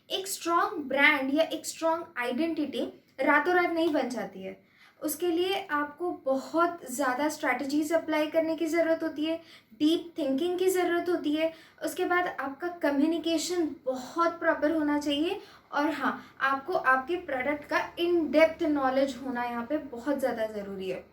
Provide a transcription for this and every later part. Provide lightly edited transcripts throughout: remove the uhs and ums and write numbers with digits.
एक strong brand या एक स्ट्रॉन्ग आइडेंटिटी रातों रात नहीं बन जाती है। उसके लिए आपको बहुत ज़्यादा स्ट्रैटेजीज अप्लाई करने की ज़रूरत होती है, डीप थिंकिंग की ज़रूरत होती है। उसके बाद आपका कम्युनिकेशन बहुत प्रॉपर होना चाहिए, और हाँ, आपको आपके प्रोडक्ट का इन डेप्थ नॉलेज होना यहाँ पे बहुत ज़्यादा ज़रूरी है।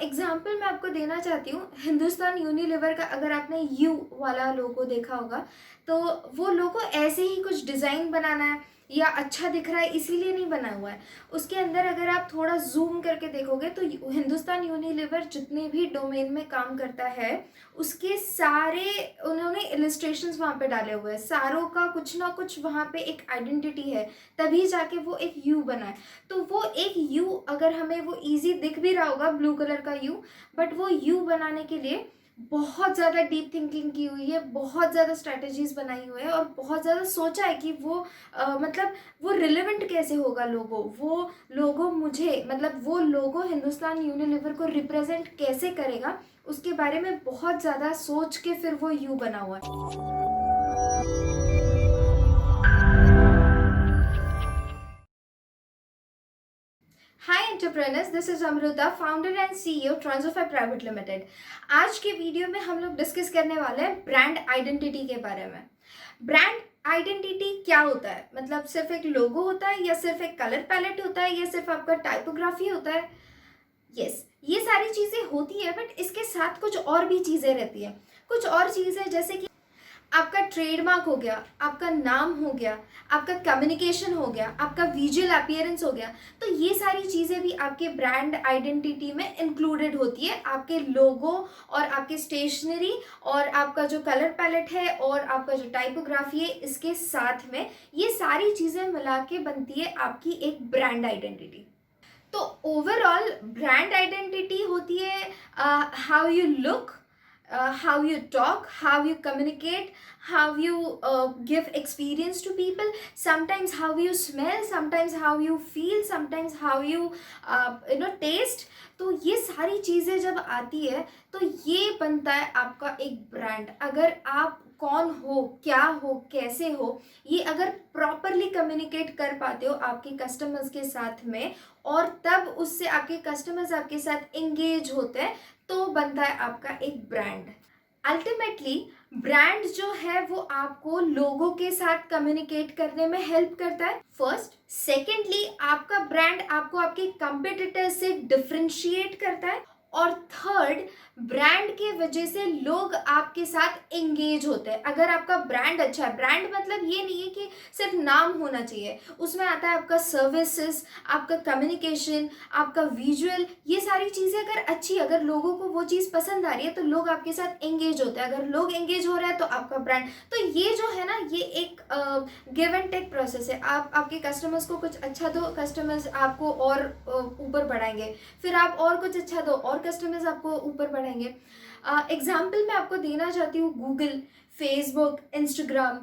एग्जाम्पल मैं आपको देना चाहती हूँ, हिंदुस्तान यूनिलीवर का अगर आपने यू वाला लोगो देखा होगा, तो वो लोगो ऐसे ही कुछ डिज़ाइन बनाना है या अच्छा दिख रहा है इसीलिए नहीं बना हुआ है। उसके अंदर अगर आप थोड़ा जूम करके देखोगे तो हिंदुस्तान यूनिलीवर जितने भी डोमेन में काम करता है उसके सारे उन्होंने इलिस्ट्रेशंस वहाँ पे डाले हुए हैं, सारों का कुछ ना कुछ वहाँ पे एक आइडेंटिटी है, तभी जाके वो एक यू बना है। तो वो एक यू अगर हमें वो इजी दिख भी रहा होगा, ब्लू कलर का यू, बट वो यू बनाने के लिए बहुत ज़्यादा डीप थिंकिंग की हुई है, बहुत ज़्यादा स्ट्रैटेजीज बनाई हुई है और बहुत ज़्यादा सोचा है कि वो मतलब वो रिलेवेंट कैसे होगा लोगो, वो लोगो मुझे मतलब वो लोगो हिंदुस्तान यूनिलीवर को रिप्रेजेंट कैसे करेगा, उसके बारे में बहुत ज़्यादा सोच के फिर वो यू बना हुआ है। Hi entrepreneurs, this is Amrita, founder and CEO transfer private limited. आज के वीडियो में हम लोग डिस्कस करने वाले हैं ब्रांड आइडेंटिटी के बारे में। ब्रांड आइडेंटिटी क्या होता है, मतलब सिर्फ एक लोगो होता है या सिर्फ एक कलर पैलेट होता है या सिर्फ आपका टाइपोग्राफी होता है? यस, ये सारी चीज़ें होती है, बट इसके साथ कुछ और भी चीज़ें रहती है। कुछ और चीज़ें जैसे कि आपका ट्रेडमार्क हो गया, आपका नाम हो गया, आपका कम्युनिकेशन हो गया, आपका विजुअल अपीयरेंस हो गया। तो ये सारी चीज़ें भी आपके ब्रांड आइडेंटिटी में इंक्लूडेड होती है। आपके लोगो और आपके स्टेशनरी और आपका जो कलर पैलेट है और आपका जो टाइपोग्राफी है, इसके साथ में ये सारी चीज़ें मिला के बनती है आपकी एक ब्रांड आइडेंटिटी। तो ओवरऑल ब्रांड आइडेंटिटी होती है how you look, how you talk, how you communicate, how you give experience to people, sometimes how you smell, sometimes how you feel, sometimes how you taste। तो ये सारी चीज़ें जब आती है तो ये बनता है आपका एक ब्रांड। अगर आप कौन हो, क्या हो, कैसे हो, ये अगर प्रॉपरली कम्युनिकेट कर पाते हो आपके कस्टमर्स के साथ में, और तब उससे आपके कस्टमर्स आपके साथ एंगेज होते हैं, तो बनता है आपका एक ब्रांड। अल्टीमेटली ब्रांड जो है वो आपको लोगों के साथ कम्युनिकेट करने में हेल्प करता है, फर्स्ट। सेकेंडली आपका ब्रांड आपको आपके कंपेटिटर से डिफ्रेंशिएट करता है, और थर्ड, ब्रांड के वजह से लोग आपके साथ एंगेज होते हैं। अगर आपका ब्रांड अच्छा है, ब्रांड मतलब ये नहीं है कि सिर्फ नाम होना चाहिए, उसमें आता है आपका सर्विसेज, आपका कम्युनिकेशन, आपका विजुअल, ये सारी चीज़ें अगर अच्छी, अगर लोगों को वो चीज़ पसंद आ रही है तो लोग आपके साथ एंगेज होते हैं। अगर लोग एंगेज हो रहे हैं तो आपका ब्रांड। तो ये जो है ना, ये एक गिव एंड टेक प्रोसेस है। आप आपके कस्टमर्स को कुछ अच्छा दो, कस्टमर्स आपको और ऊपर बढ़ाएंगे, फिर आप और कुछ अच्छा दो और कस्टमर्स आपको ऊपर बढ़ाएंगे। एग्जाम्पल मैं आपको देना चाहती हूँ, गूगल, फेसबुक, इंस्टाग्राम,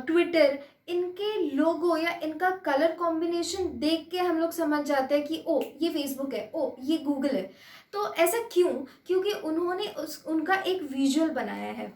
ट्विटर, इनके लोगो या इनका कलर कॉम्बिनेशन देख के हम लोग समझ जाते हैं कि ओ ये फेसबुक है, ओ ये गूगल है। तो ऐसा क्यों? क्योंकि उन्होंने उनका एक विजुअल बनाया है।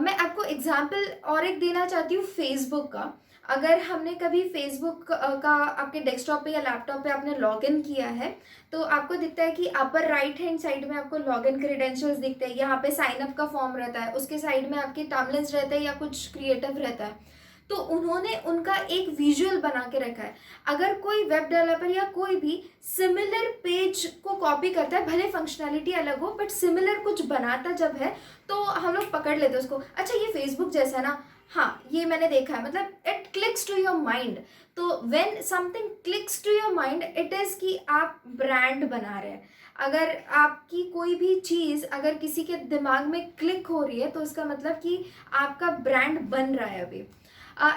मैं आपको एग्जाम्पल और एक देना चाहती हूँ फेसबुक का। अगर हमने कभी फेसबुक का आपके डेस्कटॉप पे या लैपटॉप पे आपने लॉगिन किया है, तो आपको दिखता है कि अपर राइट हैंड साइड में आपको लॉगिन क्रेडेंशियल्स दिखते हैं। यहाँ पे साइन अप का फॉर्म रहता है, उसके साइड में आपके टाइमलाइंस रहते हैं या कुछ क्रिएटिव रहता है। तो उन्होंने उनका एक विजुअल बना के रखा है। अगर कोई वेब डेवलपर या कोई भी सिमिलर पेज को कॉपी करता है, भले फंक्शनैलिटी अलग हो, बट सिमिलर कुछ बनाता जब है, तो हम लोग पकड़ लेते हैं उसको, अच्छा ये फेसबुक जैसा है ना, हाँ ये मैंने देखा है, मतलब it clicks to your mind. तो when something clicks to your mind, it is कि आप ब्रांड बना रहे हैं। अगर आपकी कोई भी चीज़ अगर किसी के दिमाग में क्लिक हो रही है, तो इसका मतलब कि आपका ब्रांड बन रहा है अभी।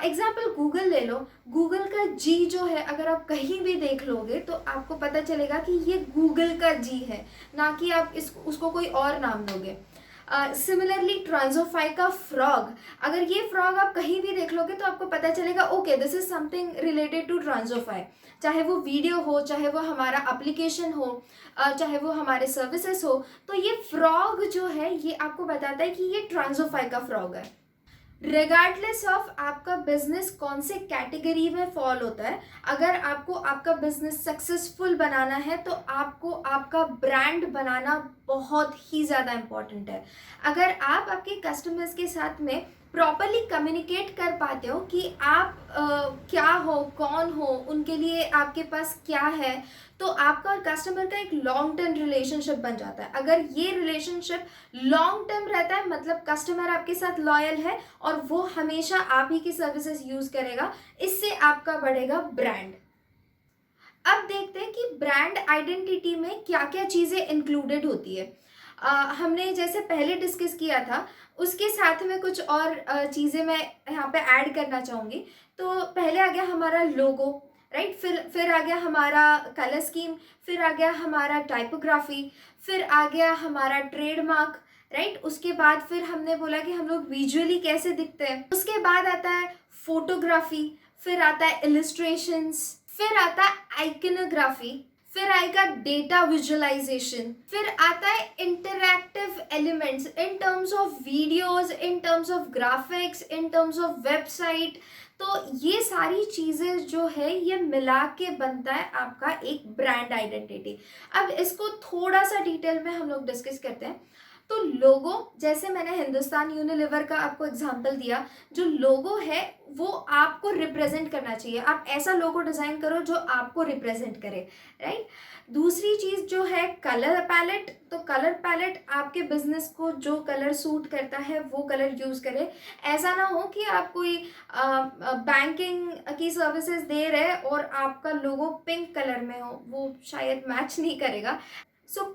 एग्जाम्पल गूगल ले लो, गूगल का जी जो है अगर आप कहीं भी देख लोगे तो आपको पता चलेगा कि ये गूगल का जी है, ना कि आप उसको कोई और नाम दोगे। सिमिलरली ट्रांसोफाई का फ्रॉग, अगर ये फ्रॉग आप कहीं भी देख लोगे तो आपको पता चलेगा okay this is something related to Transofy. चाहे वो वीडियो हो, चाहे वो हमारा एप्लीकेशन हो, चाहे वो हमारे सर्विसेज हो, तो ये फ्रॉग जो है ये आपको बताता है कि ये ट्रांसोफाई का फ्रॉग है। रिगार्डलेस ऑफ आपका बिजनेस कौन से कैटेगरी में फॉल होता है, अगर आपको आपका बिजनेस सक्सेसफुल बनाना है तो आपको आपका ब्रांड बनाना बहुत ही ज़्यादा इम्पॉर्टेंट है। अगर आप आपके कस्टमर्स के साथ में प्रॉपरली कम्युनिकेट कर पाते हो कि आप क्या हो, कौन हो, उनके लिए आपके पास क्या है, तो आपका और कस्टमर का एक लॉन्ग टर्म रिलेशनशिप बन जाता है। अगर ये रिलेशनशिप लॉन्ग टर्म रहता है मतलब कस्टमर आपके साथ लॉयल है और वो हमेशा आप ही की सर्विसेज यूज करेगा, इससे आपका बढ़ेगा ब्रांड। अब देखते हैं कि ब्रांड आइडेंटिटी में क्या क्या चीज़ें इंक्लूडेड होती है। हमने जैसे पहले डिस्कस किया था उसके साथ में कुछ और चीज़ें मैं यहाँ पे ऐड करना चाहूँगी। तो पहले आ गया हमारा लोगो, राइट, फिर आ गया हमारा कलर स्कीम, फिर आ गया हमारा टाइपोग्राफी, फिर आ गया हमारा ट्रेडमार्क, राइट। उसके बाद फिर हमने बोला कि हम लोग विजुअली कैसे दिखते हैं। उसके बाद आता है फोटोग्राफी, फिर आता है इलिस्ट्रेशंस, फिर आता है आइकनोग्राफी, फिर आएगा डेटा विजुअलाइजेशन, फिर आता है interactive elements in terms of videos, in terms of graphics, in terms of website. तो ये सारी चीज़ें जो है ये मिला के बनता है आपका एक ब्रांड आइडेंटिटी। अब इसको थोड़ा सा डिटेल में हम लोग डिस्कस करते हैं। तो लोगो, जैसे मैंने हिंदुस्तान यूनिलीवर का आपको एग्जांपल दिया, जो लोगो है वो आपको रिप्रेजेंट करना चाहिए। आप ऐसा लोगो डिज़ाइन करो जो आपको रिप्रेजेंट करे, राइट। दूसरी चीज़ जो है कलर पैलेट। तो कलर पैलेट आपके बिजनेस को जो कलर सूट करता है वो कलर यूज़ करे। ऐसा ना हो कि आप कोई बैंकिंग की सर्विसेज दे रहे और आपका लोगो पिंक कलर में हो, वो शायद मैच नहीं करेगा।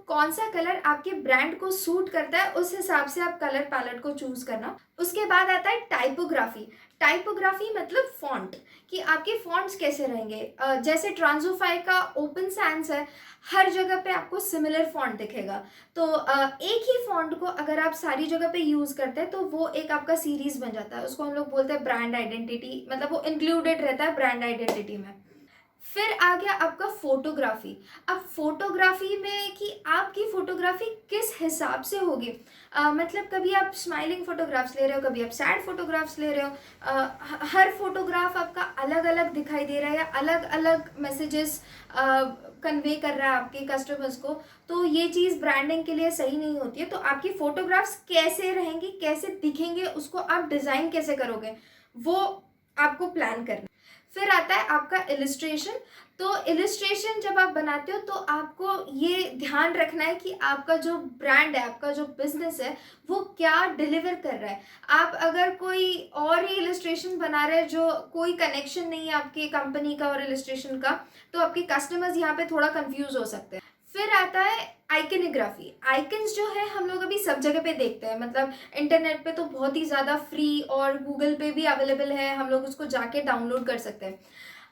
कौन सा कलर आपके ब्रांड को सूट करता है उस हिसाब से आप कलर पैलेट को चूज करना। उसके बाद आता है टाइपोग्राफी। टाइपोग्राफी मतलब फॉन्ट, कि आपके फॉन्ट्स कैसे रहेंगे। जैसे ट्रांसोफाई का ओपन सैंस है, हर जगह पे आपको सिमिलर फॉन्ट दिखेगा। तो एक ही फॉन्ट को अगर आप सारी जगह पे यूज करते हैं तो वो एक आपका सीरीज बन जाता है। उसको हम लोग बोलते हैं ब्रांड आइडेंटिटी, मतलब वो इंक्लूडेड रहता है ब्रांड आइडेंटिटी में। फिर आ गया आपका फोटोग्राफी। अब फोटोग्राफी में कि आपकी फोटोग्राफी किस हिसाब से होगी। मतलब कभी आप स्माइलिंग फोटोग्राफ्स ले रहे हो, कभी आप सैड फोटोग्राफ्स ले रहे हो। हर फोटोग्राफ आपका अलग अलग दिखाई दे रहा है या अलग अलग मैसेजेस कन्वे कर रहा है आपके कस्टमर्स को। तो ये चीज़ ब्रांडिंग के लिए सही नहीं होती है। तो आपकी फोटोग्राफ्स कैसे रहेंगी, कैसे दिखेंगे, उसको आप डिज़ाइन कैसे करोगे, वो आपको प्लान करना। फिर आता है आपका इलिस्ट्रेशन। तो इलिस्ट्रेशन जब आप बनाते हो तो आपको ये ध्यान रखना है कि आपका जो ब्रांड है, आपका जो बिजनेस है, वो क्या डिलीवर कर रहा है। आप अगर कोई और ही इलिस्ट्रेशन बना रहे हैं जो कोई कनेक्शन नहीं है आपकी कंपनी का और इलिस्ट्रेशन का, तो आपके कस्टमर्स यहाँ पे थोड़ा कंफ्यूज हो सकते हैं। फिर आता है आइकनोग्राफी। आइकन्स जो है हम लोग अभी सब जगह पे देखते हैं, मतलब इंटरनेट पे तो बहुत ही ज़्यादा फ्री और गूगल पे भी अवेलेबल है, हम लोग उसको जाके डाउनलोड कर सकते हैं।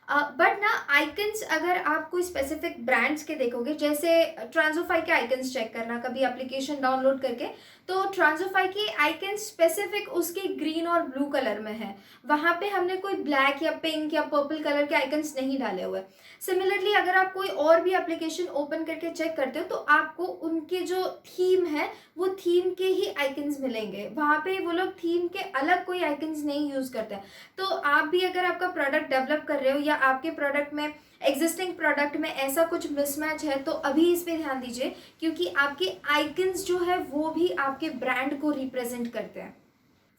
बट ना आइकन्स अगर आप कोई स्पेसिफिक ब्रांड्स के देखोगे, जैसे ट्रांसोफाई के आइकन्स चेक करना कभी एप्लीकेशन डाउनलोड करके, तो ट्रांसोफाई के आइकन्स स्पेसिफिक उसके ग्रीन और ब्लू कलर में है। वहाँ पे हमने कोई ब्लैक या पिंक या पर्पल कलर के आइकन्स नहीं डाले हुए। सिमिलरली अगर आप कोई और भी एप्लीकेशन ओपन करके चेक करते हो तो आपको उनके जो थीम है वो थीम के ही आइकन्स मिलेंगे। वहाँ पे वो लोग थीम के अलग कोई आइकन्स नहीं यूज़ करते हैं। तो आप भी अगर आपका प्रोडक्ट डेवलप कर रहे हो या आपके प्रोडक्ट में, एग्जिस्टिंग प्रोडक्ट में ऐसा कुछ मिसमैच है तो अभी इस पे ध्यान दीजिए, क्योंकि आपके आइकन्स जो है वो भी आपके ब्रांड को रिप्रेजेंट करते हैं।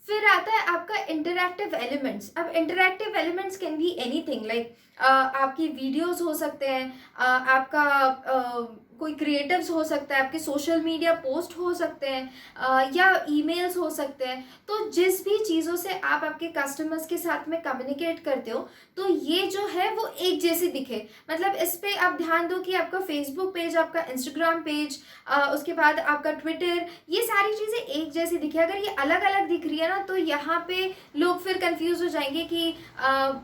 फिर आता है आपका इंटरैक्टिव एलिमेंट्स। अब interactive elements can be anything, like आपकी वीडियोस हो सकते हैं, आपका कोई क्रिएटिव्स हो सकता है, आपके सोशल मीडिया पोस्ट हो सकते हैं, या ईमेल्स हो सकते हैं। तो जिस भी चीज़ों से आप आपके कस्टमर्स के साथ में कम्युनिकेट करते हो तो ये जो है वो एक जैसी दिखे। मतलब इस पे आप ध्यान दो कि आपका फेसबुक पेज, आपका इंस्टाग्राम पेज, उसके बाद आपका ट्विटर, ये सारी चीज़ें एक जैसी दिखे। अगर ये अलग अलग दिख रही है ना तो यहाँ पे लोग फिर कंफ्यूज हो जाएंगे कि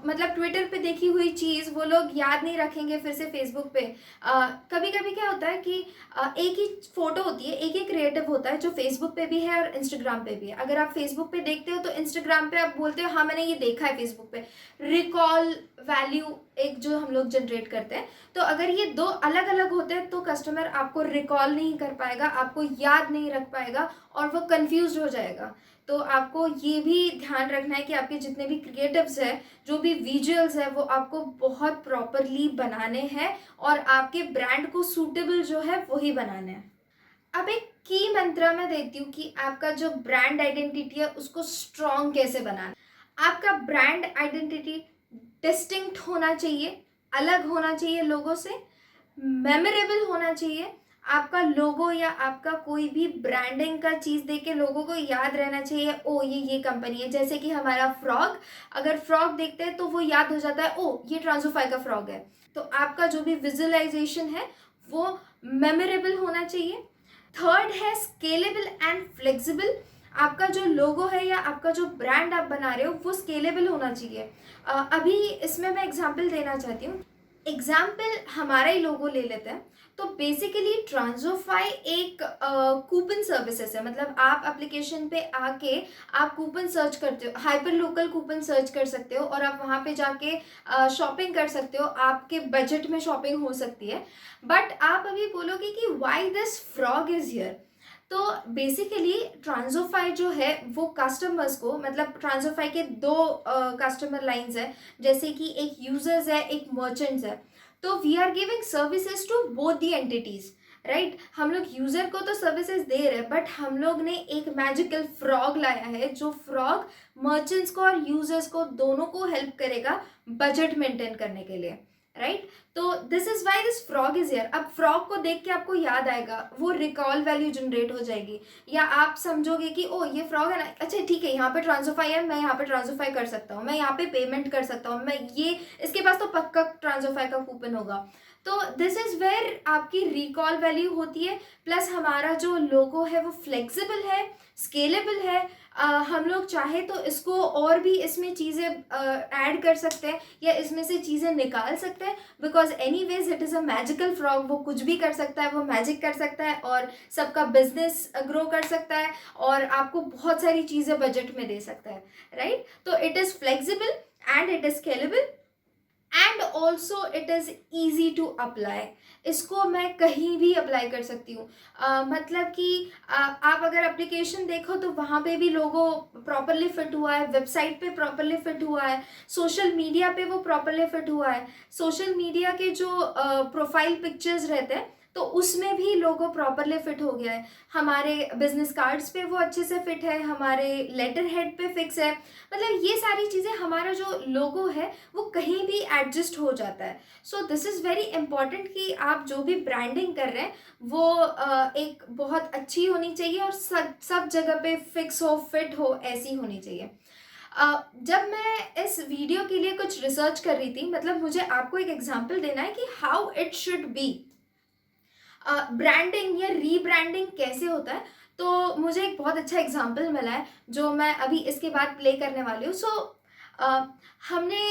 मतलब ट्विटर पे देखी हुई चीज़ वो लोग याद नहीं रखेंगे फिर से फेसबुक पे। कभी कभी क्या होता है कि एक ही फोटो होती है, एक ही क्रिएटिव होता है जो फेसबुक पे भी है और इंस्टाग्राम पे भी है। अगर आप फेसबुक पे देखते हो तो इंस्टाग्राम पे आप बोलते हो हाँ मैंने ये देखा है फेसबुक पे। रिकॉल वैल्यू एक जो हम लोग जनरेट करते हैं, तो अगर ये दो अलग अलग होते हैं तो कस्टमर आपको रिकॉल नहीं कर पाएगा, आपको याद नहीं रख पाएगा और वो कंफ्यूज हो जाएगा। तो आपको ये भी ध्यान रखना है कि आपके जितने भी क्रिएटिव्स है, जो भी विजुअल्स है, वो आपको बहुत प्रॉपरली बनाने हैं और आपके ब्रांड को सूटेबल जो है वही बनाने हैं। अब एक की मंत्रा मैं देती हूँ कि आपका जो ब्रांड आइडेंटिटी है उसको स्ट्रॉन्ग कैसे बनाना। आपका ब्रांड आइडेंटिटी डिस्टिंक्ट होना चाहिए, अलग होना चाहिए लोगों से, मेमोरेबल होना चाहिए। आपका लोगो या आपका कोई भी ब्रांडिंग का चीज़ देख के लोगों को याद रहना चाहिए, ओ ये कंपनी है। जैसे कि हमारा फ्रॉग, अगर फ्रॉग देखते हैं तो वो याद हो जाता है, ओ ये ट्रांसोफाई का फ्रॉग है। तो आपका जो भी विजुअलाइजेशन है वो मेमोरेबल होना चाहिए। थर्ड है स्केलेबल एंड फ्लेक्सिबल। आपका जो लोगो है या आपका जो ब्रांड आप बना रहे हो वो स्केलेबल होना चाहिए। अभी इसमें मैं एग्जांपल देना चाहती हूँ। एग्जाम्पल हमारा ही लोगो ले लेते हैं। तो बेसिकली ट्रांसोफाई एक कूपन सर्विसेज है। मतलब आप एप्लीकेशन पे आके आप कूपन सर्च करते हो, हाइपर लोकल कूपन सर्च कर सकते हो और आप वहाँ पे जाके शॉपिंग कर सकते हो। आपके बजट में शॉपिंग हो सकती है। बट आप अभी बोलोगे कि why this frog is here. तो बेसिकली ट्रांसोफाई जो है वो कस्टमर्स को, मतलब ट्रांसोफाई के दो कस्टमर लाइंस है, जैसे कि एक यूजर्स है, एक मर्चेंट्स है। तो we are giving services to both the entities, right. हम लोग यूजर को तो सर्विसेज दे रहे हैं, बट हम लोग ने एक मैजिकल फ्रॉग लाया है जो फ्रॉग मर्चेंट्स को और यूजर्स को दोनों को हेल्प करेगा बजट मेंटेन करने के लिए, राइट। तो this is why this frog is here. अब फ्रॉग को देख के आपको याद आएगा, वो रिकॉल वैल्यू जनरेट हो जाएगी, या आप समझोगे कि ओ ये फ्रॉग है ना, अच्छा ठीक है यहाँ पे ट्रांसोफाई है, मैं यहाँ पे ट्रांसोफाई कर सकता हूँ, मैं यहाँ पे पेमेंट कर सकता हूँ, मैं ये इसके पास तो पक्का ट्रांसोफाई का कूपन होगा। तो दिस इज वेयर आपकी रिकॉल वैल्यू होती है। प्लस हमारा जो लोगो है वो फ्लेक्सिबल है, स्केलेबल है। हम लोग चाहे तो इसको और भी इसमें चीज़ें ऐड कर सकते हैं या इसमें से चीज़ें निकाल सकते हैं, because anyways it is a magical frog. वो कुछ भी कर सकता है, वो मैजिक कर सकता है और सबका बिजनेस ग्रो कर सकता है और आपको बहुत सारी चीज़ें बजट में दे सकता है, राइट। तो it is flexible and it is scalable and also it is easy to apply. इसको मैं कहीं भी अप्लाई कर सकती हूँ। मतलब कि आप अगर एप्लीकेशन देखो तो वहाँ पे भी लोगो प्रॉपरली फिट हुआ है, वेबसाइट पे प्रॉपरली फिट हुआ है, सोशल मीडिया पे वो प्रॉपरली फिट हुआ है। सोशल मीडिया के जो प्रोफाइल पिक्चर्स रहते हैं तो उसमें भी लोगो प्रॉपरली फिट हो गया है। हमारे बिजनेस कार्ड्स पे वो अच्छे से फिट है, हमारे लेटर हेड पे फिक्स है। मतलब ये सारी चीज़ें, हमारा जो लोगो है वो कहीं भी एडजस्ट हो जाता है। So this is very important कि आप जो भी ब्रांडिंग कर रहे हैं वो एक बहुत अच्छी होनी चाहिए और सब जगह पे फिक्स हो, फिट हो, ऐसी होनी चाहिए। जब मैं इस वीडियो के लिए कुछ रिसर्च कर रही थी, मतलब मुझे आपको एक एग्जांपल देना है कि how it should be, branding या रीब्रांडिंग कैसे होता है। तो मुझे एक बहुत अच्छा एग्जांपल मिला है जो मैं अभी इसके बाद प्ले करने वाली हूँ। सो हमने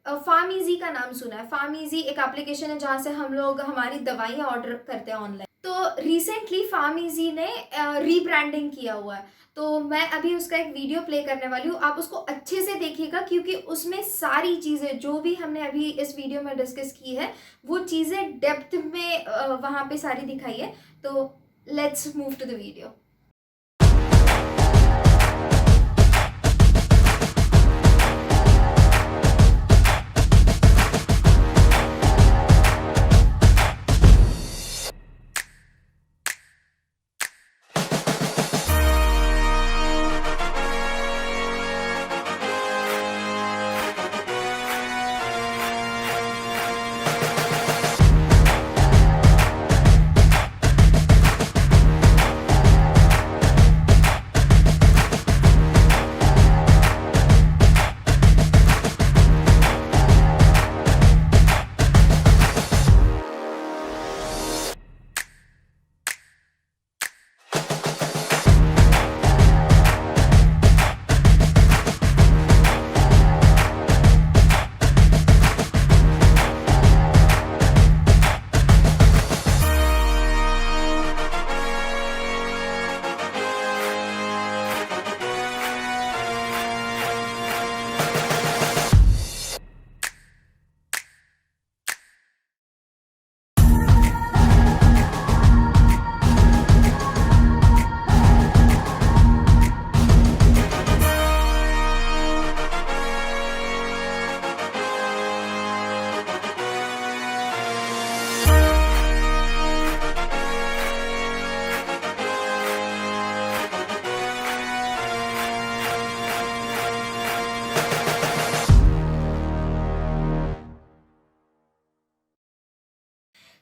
फार्मेसी का नाम सुना है। फार्मेसी एक एप्लीकेशन है जहाँ से हम लोग हमारी दवाइयाँ ऑर्डर करते हैं ऑनलाइन। तो रिसेंटली फार्मेसी ने रीब्रांडिंग किया हुआ है। तो मैं अभी उसका एक वीडियो प्ले करने वाली हूँ, आप उसको अच्छे से देखिएगा क्योंकि उसमें सारी चीज़ें जो भी हमने अभी इस वीडियो में डिस्कस की है वो चीज़ें डेप्थ में वहाँ पे सारी दिखाई है। तो let's move to the video.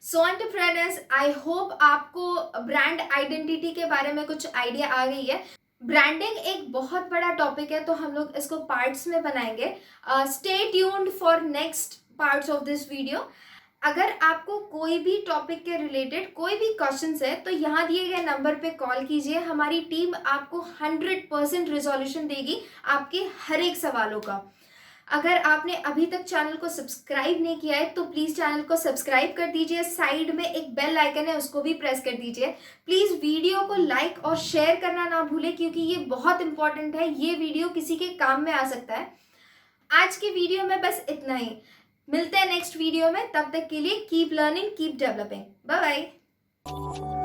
So entrepreneurs, I hope आपको ब्रांड आइडेंटिटी के बारे में कुछ आइडिया आ गई है। ब्रांडिंग एक बहुत बड़ा टॉपिक है, तो हम लोग इसको पार्ट्स में बनाएंगे। Stay tuned for next parts of this video. अगर आपको कोई भी टॉपिक के रिलेटेड कोई भी क्वेश्चंस है तो यहाँ दिए गए नंबर पे कॉल कीजिए। हमारी टीम आपको 100% रिजोल्यूशन देगी आपके हर एक सवालों का। अगर आपने अभी तक चैनल को सब्सक्राइब नहीं किया है तो प्लीज़ चैनल को सब्सक्राइब कर दीजिए। साइड में एक बेल आइकन है, उसको भी प्रेस कर दीजिए। प्लीज़ वीडियो को लाइक और शेयर करना ना भूलें, क्योंकि ये बहुत इंपॉर्टेंट है। ये वीडियो किसी के काम में आ सकता है। आज की वीडियो में बस इतना ही। मिलते हैं नेक्स्ट वीडियो में, तब तक के लिए keep learning, keep developing. Bye bye.